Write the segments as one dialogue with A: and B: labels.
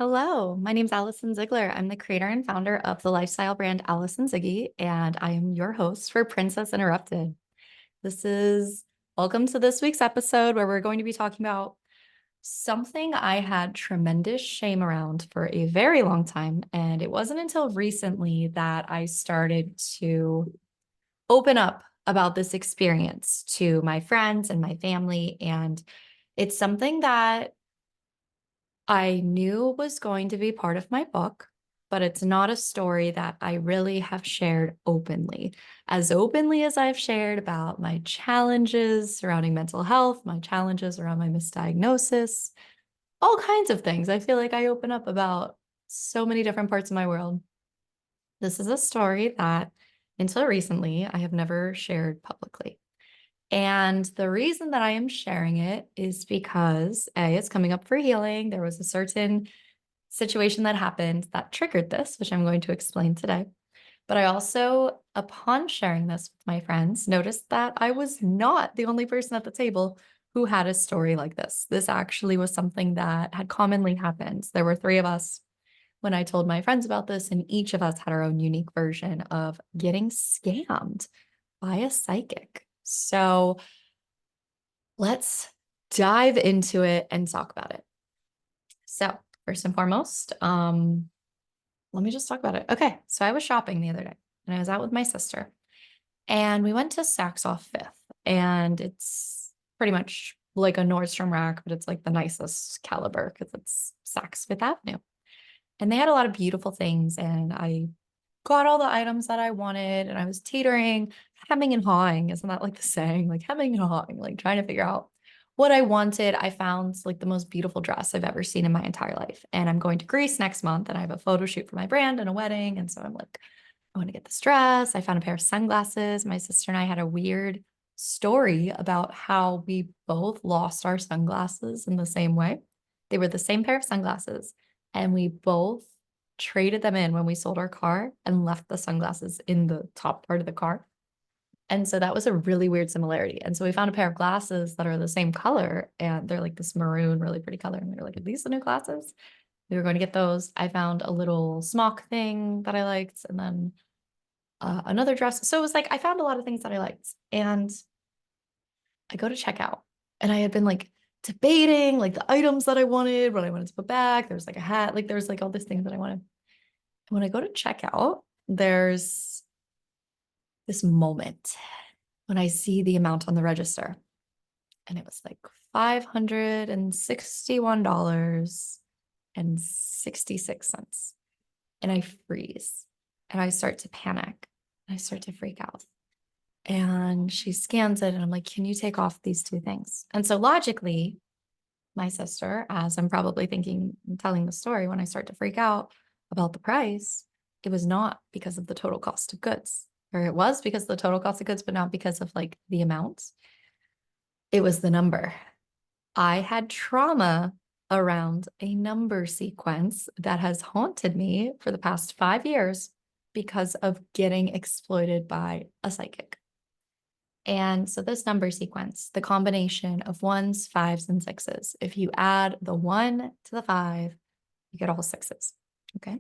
A: Hello, my name's Allison Ziegler. I'm the creator and founder of the lifestyle brand Allison Ziggy, and I am your host for Princess Interrupted. This is welcome to this week's episode where we're going to be talking about something I had tremendous shame around for a very long time. And it wasn't until recently that I started to open up about this experience to my friends and my family. And it's something that I knew was going to be part of my book, but it's not a story that I really have shared as openly as I've shared about my challenges surrounding mental health, my challenges around my misdiagnosis, all kinds of things. I feel like I open up about so many different parts of my world. This is a story that until recently I have never shared publicly. And the reason that I am sharing it is because A, it's coming up for healing. There was a certain situation that happened that triggered this, which I'm going to explain today. But I also, upon sharing this with my friends, noticed that I was not the only person at the table who had a story like this. This actually was something that had commonly happened. There were three of us when I told my friends about this, and each of us had our own unique version of getting scammed by a psychic. So let's dive into it and talk about it. So, first and foremost, let me just talk about it. Okay, so I was shopping the other day and I was out with my sister and we went to Saks off Fifth, and it's pretty much like a Nordstrom rack, but it's like the nicest caliber because it's Saks Fifth Avenue. And they had a lot of beautiful things, and I got all the items that I wanted, and I was teetering, hemming and hawing. Isn't that like the saying? Like hemming and hawing, like trying to figure out what I wanted. I found like the most beautiful dress I've ever seen in my entire life. And I'm going to Greece next month, and I have a photo shoot for my brand and a wedding. And so I'm like, I want to get this dress. I found a pair of sunglasses. My sister and I had a weird story about how we both lost our sunglasses in the same way. They were the same pair of sunglasses, and we both traded them in when we sold our car and left the sunglasses in the top part of the car. And so that was a really weird similarity. And so we found a pair of glasses that are the same color, and they're like this maroon, really pretty color. And we were like, are these the new glasses? We were going to get those. I found a little smock thing that I liked, and then another dress. So it was like I found a lot of things that I liked. And I go to checkout, and I had been like debating like the items that I wanted, what I wanted to put back. There's like a hat, like there's like all these things that I wanted. When I go to checkout, there's this moment when I see the amount on the register, and it was like $561.66. And I freeze and I start to panic. I start to freak out. And she scans it, and I'm like, can you take off these two things? And so logically, my sister, as I'm probably thinking, telling the story, when I start to freak out about the price, it was not because of the total cost of goods, or it was because of the total cost of goods, but not because of like the amounts. It was the number. I had trauma around a number sequence that has haunted me for the past 5 years because of getting exploited by a psychic. And so this number sequence, the combination of ones, fives, and sixes, if you add the one to the five, you get all sixes. Okay.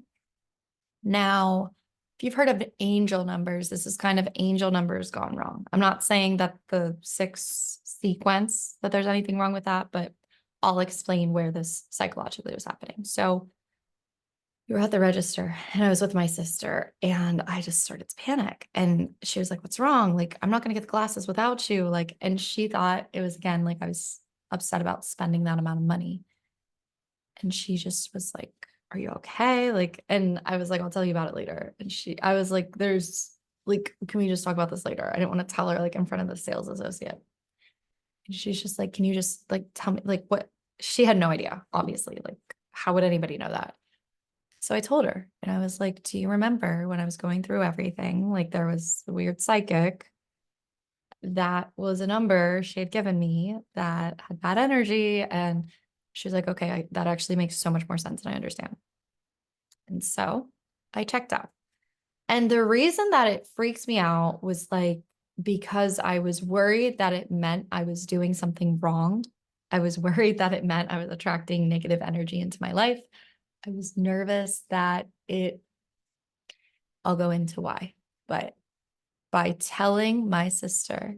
A: Now, if you've heard of angel numbers, this is kind of angel numbers gone wrong. I'm not saying that the six sequence, that there's anything wrong with that, but I'll explain where this psychologically was happening. So we were at the register, and I was with my sister, and I just started to panic. And she was like, what's wrong? Like, I'm not going to get the glasses without you. Like, and she thought it was, again, like I was upset about spending that amount of money. And she just was like, are you okay? Like, and I was like, I'll tell you about it later. And I was like, can we just talk about this later? I didn't want to tell her like in front of the sales associate. And she's just like, can you just like tell me like what? She had no idea, obviously. Like, how would anybody know that? So I told her, and I was like, do you remember when I was going through everything? Like, there was a weird psychic that was a number she had given me that had bad energy. And she was like, okay, that actually makes so much more sense, and I understand. And so I checked out. And the reason that it freaks me out was like, because I was worried that it meant I was doing something wrong. I was worried that it meant I was attracting negative energy into my life. I was nervous that I'll go into why, but by telling my sister,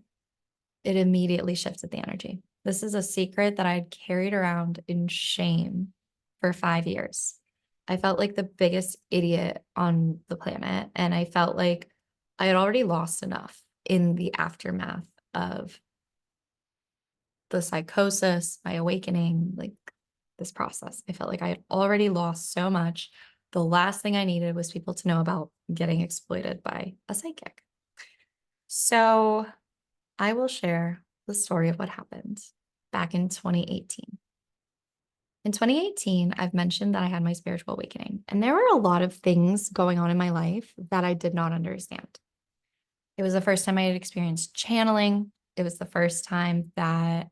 A: it immediately shifted the energy. This is a secret that I had carried around in shame for 5 years. I felt like the biggest idiot on the planet. And I felt like I had already lost enough in the aftermath of the psychosis, my awakening, like this process. I felt like I had already lost so much. The last thing I needed was people to know about getting exploited by a psychic. So I will share the story of what happened back in 2018. In 2018, I've mentioned that I had my spiritual awakening, and there were a lot of things going on in my life that I did not understand. It was the first time I had experienced channeling. It was the first time that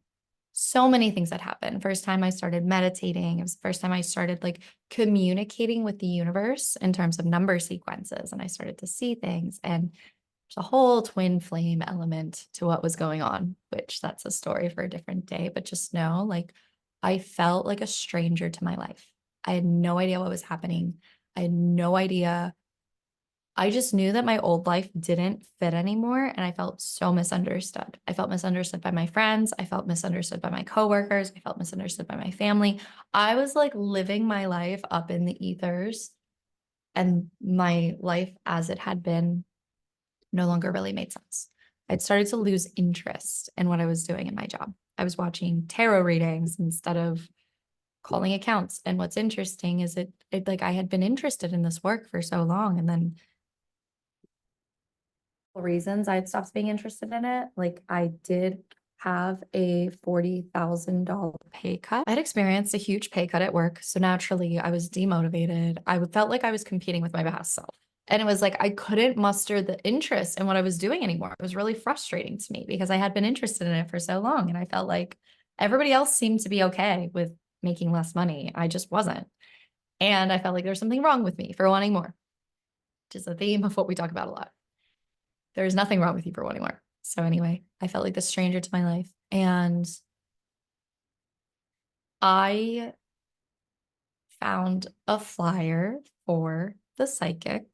A: so many things had happened. First time I started meditating. It was the first time I started like communicating with the universe in terms of number sequences. And I started to see things. And there's a whole twin flame element to what was going on, which that's a story for a different day. But just know, like, I felt like a stranger to my life. I had no idea what was happening. I had no idea. I just knew that my old life didn't fit anymore. And I felt so misunderstood. I felt misunderstood by my friends. I felt misunderstood by my coworkers. I felt misunderstood by my family. I was like living my life up in the ethers, and my life as it had been no longer really made sense. I'd started to lose interest in what I was doing in my job. I was watching tarot readings instead of calling accounts. And what's interesting is it like I had been interested in this work for so long, and then reasons I'd stopped being interested in it. Like I did have a $40,000 pay cut. I'd experienced a huge pay cut at work. So naturally I was demotivated. I felt like I was competing with my past self. And it was like I couldn't muster the interest in what I was doing anymore. It was really frustrating to me because I had been interested in it for so long. And I felt like everybody else seemed to be okay with making less money. I just wasn't. And I felt like there was something wrong with me for wanting more, which is a theme of what we talk about a lot. There's nothing wrong with you for wanting more. So anyway, I felt like the stranger to my life. And I found a flyer for the psychic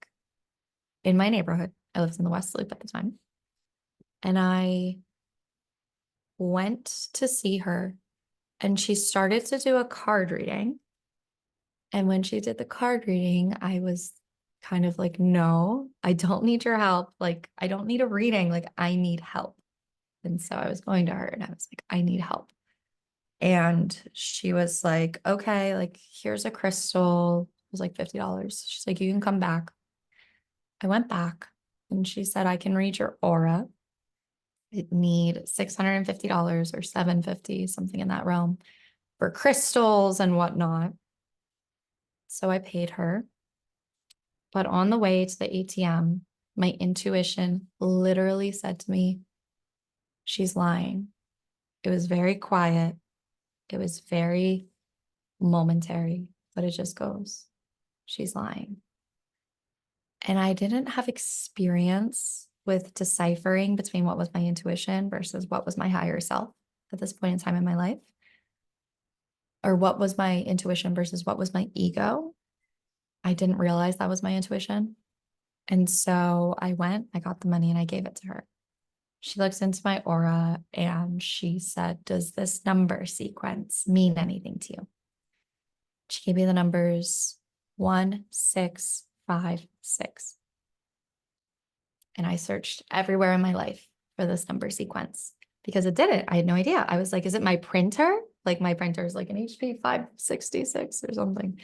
A: in my neighborhood. I lived in the West Loop at the time. And I went to see her, and she started to do a card reading. And when she did the card reading, I was kind of like, no, I don't need your help. Like, I don't need a reading. Like, I need help. And so I was going to her and I was like, I need help. And she was like, okay, like, here's a crystal. It was like $50. She's like, you can come back. I went back and she said, I can read your aura. It need $650 or $750, something in that realm for crystals and whatnot. So I paid her. But on the way to the ATM, my intuition literally said to me, she's lying. It was very quiet. It was very momentary, but it just goes, she's lying. And I didn't have experience with deciphering between what was my intuition versus what was my higher self at this point in time in my life, or what was my intuition versus what was my ego. I didn't realize that was my intuition. And so I went, I got the money and I gave it to her. She looks into my aura and she said, does this number sequence mean anything to you? She gave me the numbers 1656. And I searched everywhere in my life for this number sequence because it didn't. I had no idea. I was like, is it my printer? Like my printer is like an HP 566 or something.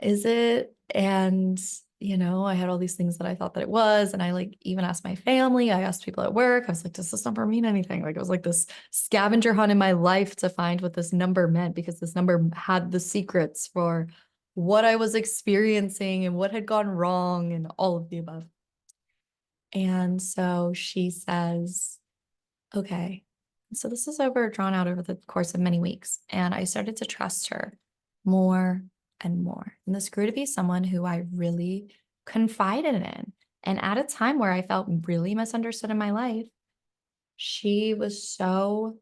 A: Is it? And, I had all these things that I thought that it was. And I like even asked my family, I asked people at work, I was like, does this number mean anything? Like it was like this scavenger hunt in my life to find what this number meant, because this number had the secrets for what I was experiencing and what had gone wrong and all of the above. And so she says, okay, so this is drawn out over the course of many weeks. And I started to trust her more and more. And this grew to be someone who I really confided in. And at a time where I felt really misunderstood in my life, she was so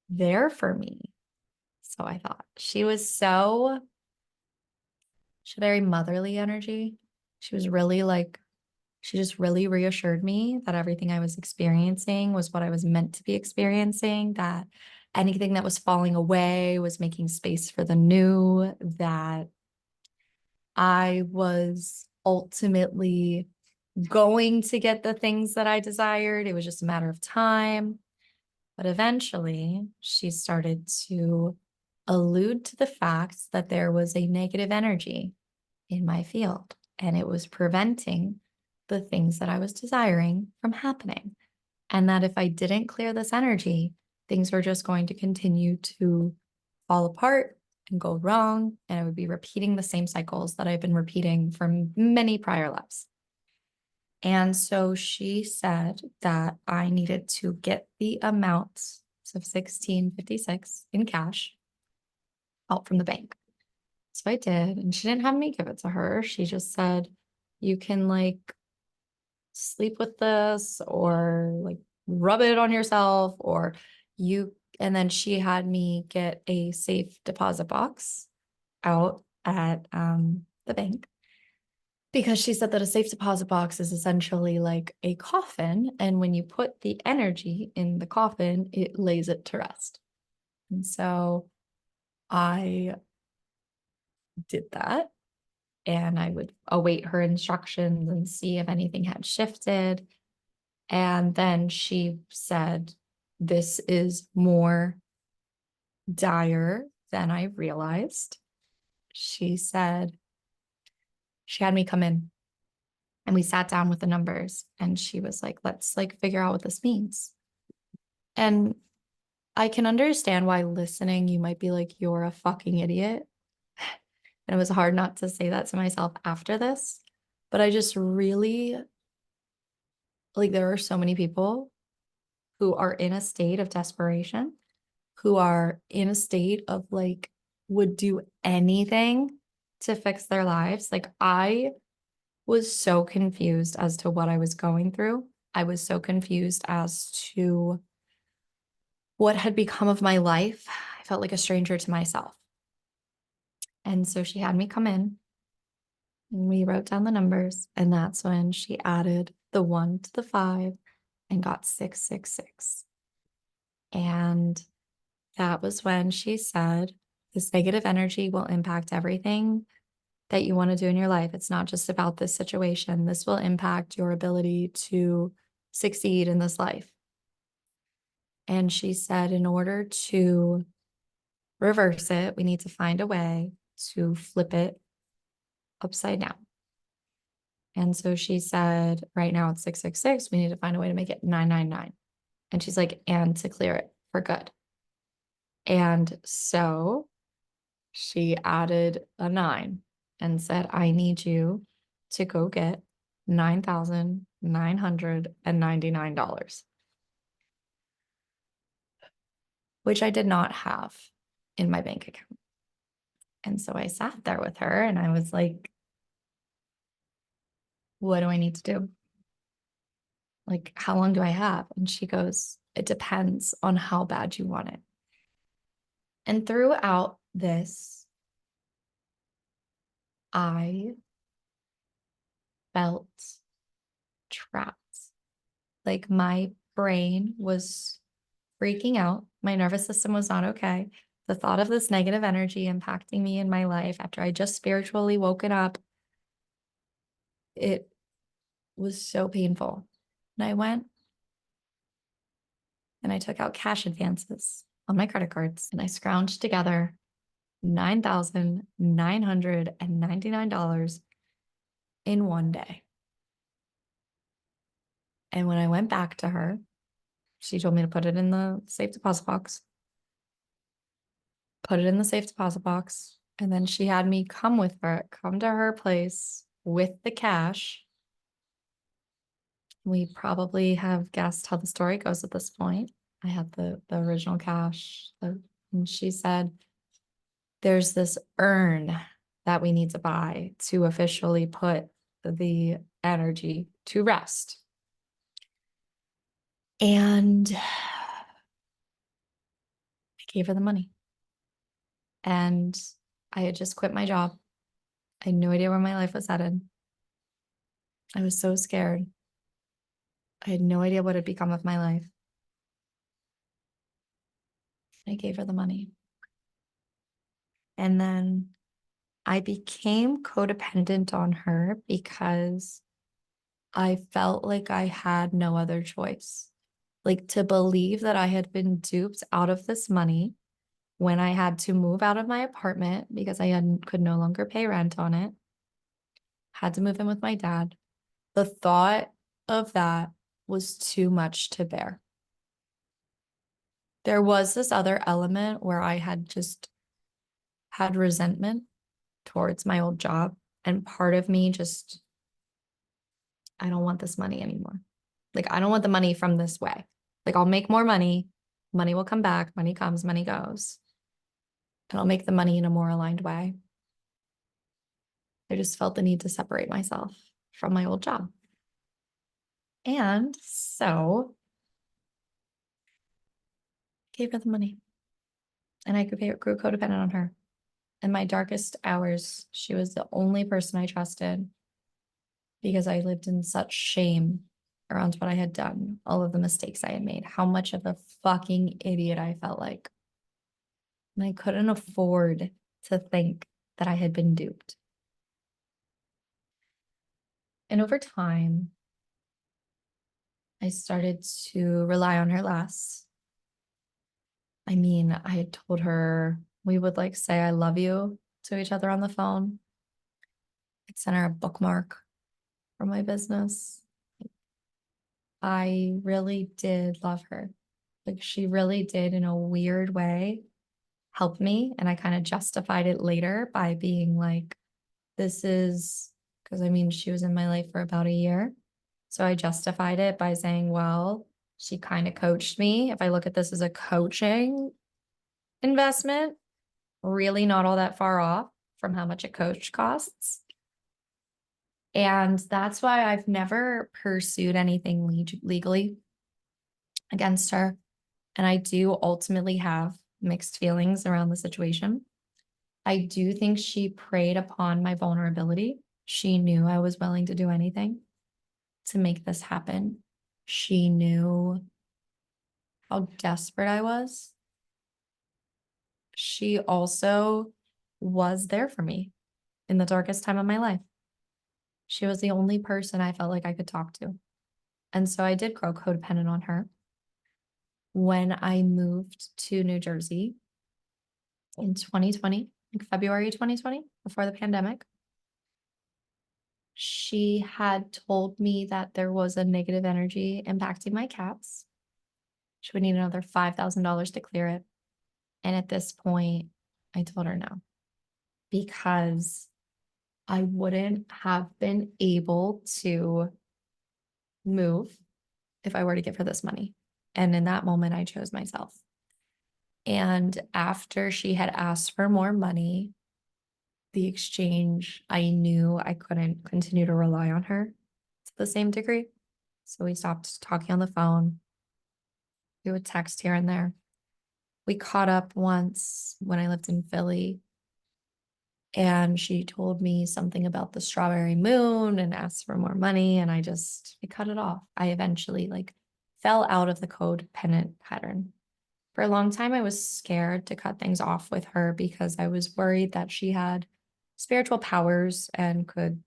A: there for me. So I thought she was so She had very motherly energy. She was really like, she just really reassured me that everything I was experiencing was what I was meant to be experiencing, that anything that was falling away was making space for the new, that I was ultimately going to get the things that I desired. It was just a matter of time. But eventually, she started to allude to the fact that there was a negative energy in my field, and it was preventing the things that I was desiring from happening. And that if I didn't clear this energy, things were just going to continue to fall apart and go wrong. And I would be repeating the same cycles that I've been repeating from many prior lives. And so she said that I needed to get the amount of 1656 in cash out from the bank. So I did, and she didn't have me give it to her. She just said, you can like sleep with this or like rub it on yourself or you, and then she had me get a safe deposit box out at the bank because she said that a safe deposit box is essentially like a coffin. And when you put the energy in the coffin, it lays it to rest. And so I did that and I would await her instructions and see if anything had shifted. And then she said, this is more dire than I realized. She said, she had me come in and we sat down with the numbers and she was like, let's like figure out what this means. And I can understand why listening, you might be like, you're a fucking idiot. And it was hard not to say that to myself after this. But I just really, like, there are so many people who are in a state of desperation, who are in a state of like, would do anything to fix their lives. Like, I was so confused as to what I was going through. I was so confused as to what had become of my life. I felt like a stranger to myself. And so she had me come in and we wrote down the numbers. And that's when she added the 1 to the 5 and got 666. And that was when she said, this negative energy will impact everything that you want to do in your life. It's not just about this situation. This will impact your ability to succeed in this life. And she said, in order to reverse it, we need to find a way to flip it upside down. And so she said, right now it's 666. We need to find a way to make it 999. And she's like, and to clear it for good. And so she added a 9 and said, I need you to go get $9,999, which I did not have in my bank account. And so I sat there with her and I was like, what do I need to do? Like, how long do I have? And she goes, it depends on how bad you want it. And throughout this, I felt trapped. Like my brain was freaking out. My nervous system was not okay. The thought of this negative energy impacting me in my life after I just spiritually woken up, it was so painful. And I went and I took out cash advances on my credit cards and I scrounged together $9,999 in one day. And when I went back to her, she told me to put it in the safe deposit box. Put it in the safe deposit box. And then she had me come to her place with the cash. We probably have guessed how the story goes at this point. I had the original cash. And she said, there's this urn that we need to buy to officially put the energy to rest. And I gave her the money. And I had just quit my job. I had no idea where my life was headed. I was so scared. I had no idea what had become of my life. I gave her the money. And then I became codependent on her because I felt like I had no other choice. Like to believe that I had been duped out of this money when I had to move out of my apartment because could no longer pay rent on it, had to move in with my dad. The thought of that was too much to bear. There was this other element where I had just had resentment towards my old job. And part of me just, I don't want this money anymore. Like, I don't want the money from this way. Like, I'll make more money. Money will come back. Money comes, money goes. And I'll make the money in a more aligned way. I just felt the need to separate myself from my old job. And so I gave her the money and I grew codependent on her. In my darkest hours, she was the only person I trusted because I lived in such shame around what I had done, all of the mistakes I had made, how much of a fucking idiot I felt like. And I couldn't afford to think that I had been duped. And over time, I started to rely on her less. I mean, I had told her we would like say I love you to each other on the phone. I'd sent her a bookmark for my business. I really did love her. Like she really did in a weird way help me. And I kind of justified it later by being like, this is because I mean, she was in my life for about a year. So I justified it by saying, well, she kind of coached me. If I look at this as a coaching investment, really not all that far off from how much a coach costs. And that's why I've never pursued anything legally against her. And I do ultimately have mixed feelings around the situation. I do think she preyed upon my vulnerability. She knew I was willing to do anything to make this happen. She knew how desperate I was. She also was there for me in the darkest time of my life. She was the only person I felt like I could talk to. And so I did grow codependent on her. When I moved to New Jersey in 2020, like February 2020, before the pandemic, she had told me that there was a negative energy impacting my cats. She would need another $5,000 to clear it. And at this point, I told her no, because I wouldn't have been able to move if I were to give her this money. And in that moment, I chose myself. And after she had asked for more money, the exchange, I knew I couldn't continue to rely on her to the same degree. So we stopped talking on the phone. We would text here and there. We caught up once when I lived in Philly, and she told me something about the strawberry moon and asked for more money. And I cut it off. I eventually fell out of the codependent pattern. For a long time, I was scared to cut things off with her because I was worried that she had spiritual powers and could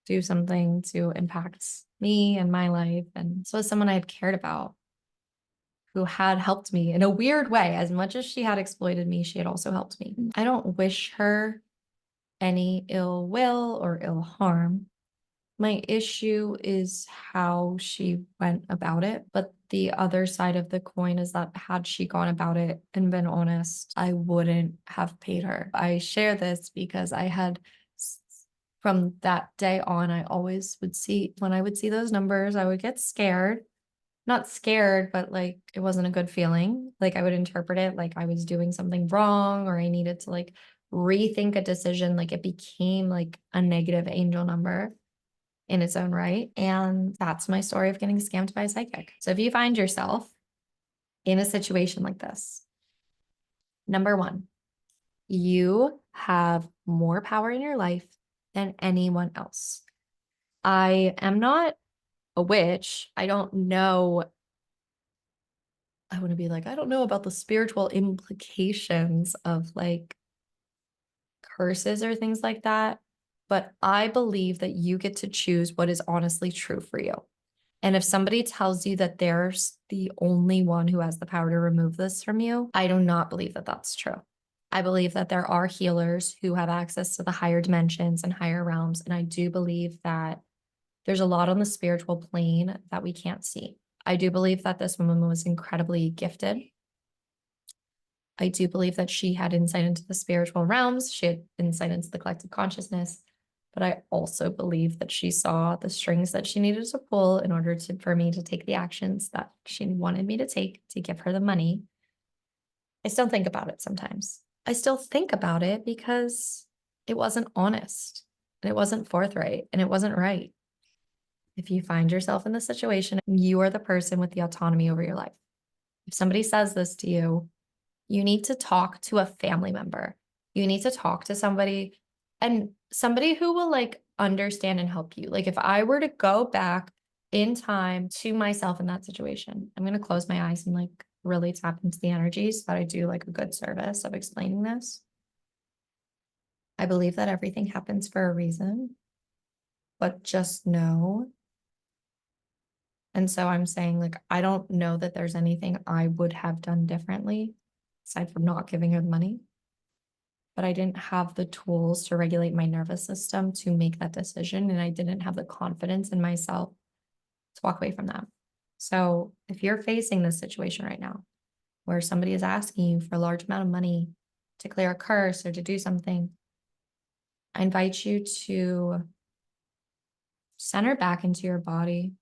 A: do something to impact me and my life. And so as someone I had cared about, who had helped me in a weird way, as much as she had exploited me, she had also helped me. I don't wish her any ill will or ill harm. My issue is how she went about it. But the other side of the coin is that had she gone about it and been honest, I wouldn't have paid her. I share this because from that day on, I always would see, when I would see those numbers, I would get scared. Not scared, but it wasn't a good feeling. I would interpret it like I was doing something wrong or I needed to rethink a decision. It became a negative angel number in its own right. And that's my story of getting scammed by a psychic. So if you find yourself in a situation like this, number one, you have more power in your life than anyone else. I am not a witch. I don't know. I want to be like, I don't know about the spiritual implications of like curses or things like that. But I believe that you get to choose what is honestly true for you. And if somebody tells you that they're the only one who has the power to remove this from you, I do not believe that that's true. I believe that there are healers who have access to the higher dimensions and higher realms. And I do believe that there's a lot on the spiritual plane that we can't see. I do believe that this woman was incredibly gifted. I do believe that she had insight into the spiritual realms. She had insight into the collective consciousness. But I also believe that she saw the strings that she needed to pull in order for me to take the actions that she wanted me to take to give her the money. I still think about it sometimes. I still think about it because it wasn't honest and it wasn't forthright and it wasn't right. If you find yourself in this situation, you are the person with the autonomy over your life. If somebody says this to you, you need to talk to a family member. You need to talk to somebody and somebody who will like understand and help you. Like if I were to go back in time to myself in that situation, I'm going to close my eyes and like really tap into the energy so that I do like a good service of explaining this. I believe that everything happens for a reason, but just know. And so I'm saying, like, I don't know that there's anything I would have done differently aside from not giving her the money. But I didn't have the tools to regulate my nervous system to make that decision. And I didn't have the confidence in myself to walk away from that. So if you're facing this situation right now where somebody is asking you for a large amount of money to clear a curse or to do something, I invite you to center back into your body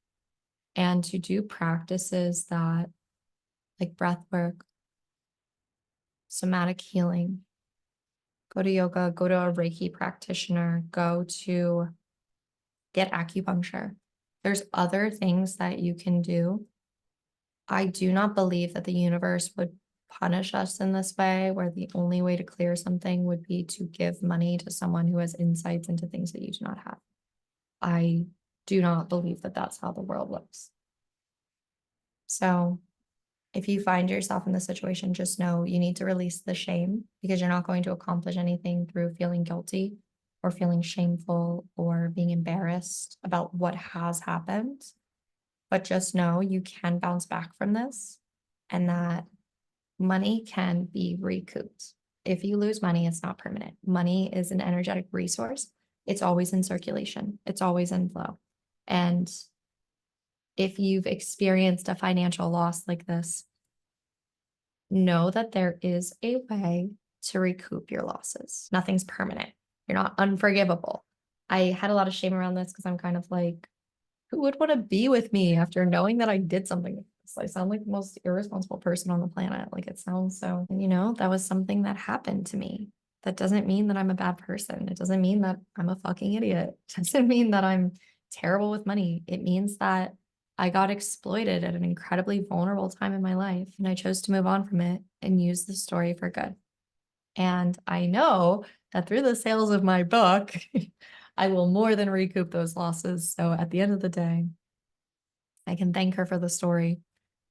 A: and to do practices that like breath work, somatic healing, go to yoga, go to a Reiki practitioner, go to get acupuncture. There's other things that you can do. I do not believe that the universe would punish us in this way, where the only way to clear something would be to give money to someone who has insights into things that you do not have. I do not believe that that's how the world looks. So if you find yourself in this situation, just know you need to release the shame because you're not going to accomplish anything through feeling guilty or feeling shameful or being embarrassed about what has happened. But just know you can bounce back from this and that money can be recouped. If you lose money, it's not permanent. Money is an energetic resource. It's always in circulation. It's always in flow. And if you've experienced a financial loss like this, know that there is a way to recoup your losses. Nothing's permanent. You're not unforgivable. I had a lot of shame around this because I'm kind of like, who would want to be with me after knowing that I did something like this? I sound like the most irresponsible person on the planet. Like it sounds so, and that was something that happened to me. That doesn't mean that I'm a bad person. It doesn't mean that I'm a fucking idiot. It doesn't mean that I'm terrible with money. It means that I got exploited at an incredibly vulnerable time in my life, and I chose to move on from it and use the story for good. And I know that through the sales of my book, I will more than recoup those losses. So at the end of the day, I can thank her for the story,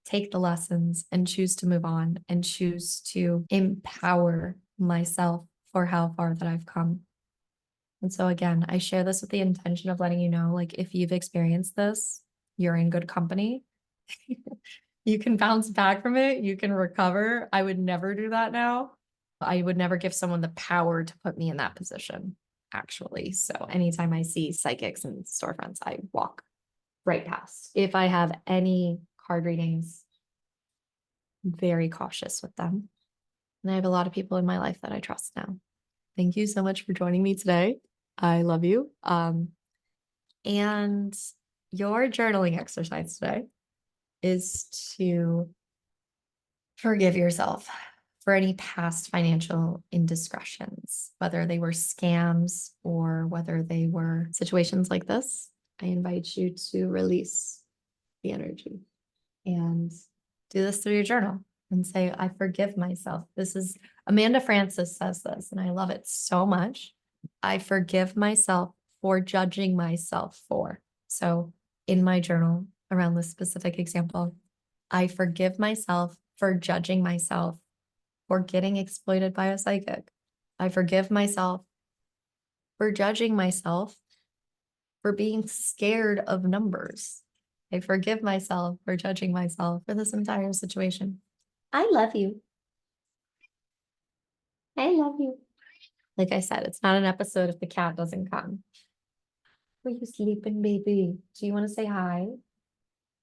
A: take the lessons, and choose to move on and choose to empower myself for how far that I've come. And so again, I share this with the intention of letting you know, like if you've experienced this, you're in good company. You can bounce back from it. You can recover. I would never do that now. I would never give someone the power to put me in that position, actually. So anytime I see psychics in storefronts, I walk right past. If I have any card readings, very cautious with them. And I have a lot of people in my life that I trust now. Thank you so much for joining me today. I love you. And your journaling exercise today is to forgive yourself for any past financial indiscretions, whether they were scams or whether they were situations like this. I invite you to release the energy and do this through your journal and say, I forgive myself. This is Amanda Francis says this, and I love it so much. I forgive myself for judging myself for. So in my journal around this specific example, I forgive myself for judging myself for getting exploited by a psychic. I forgive myself for judging myself for being scared of numbers. I forgive myself for judging myself for this entire situation. I love you. I love you. Like I said, it's not an episode if the cat doesn't come. Are you sleeping, baby? Do you want to say hi?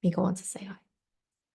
A: Miko wants to say hi.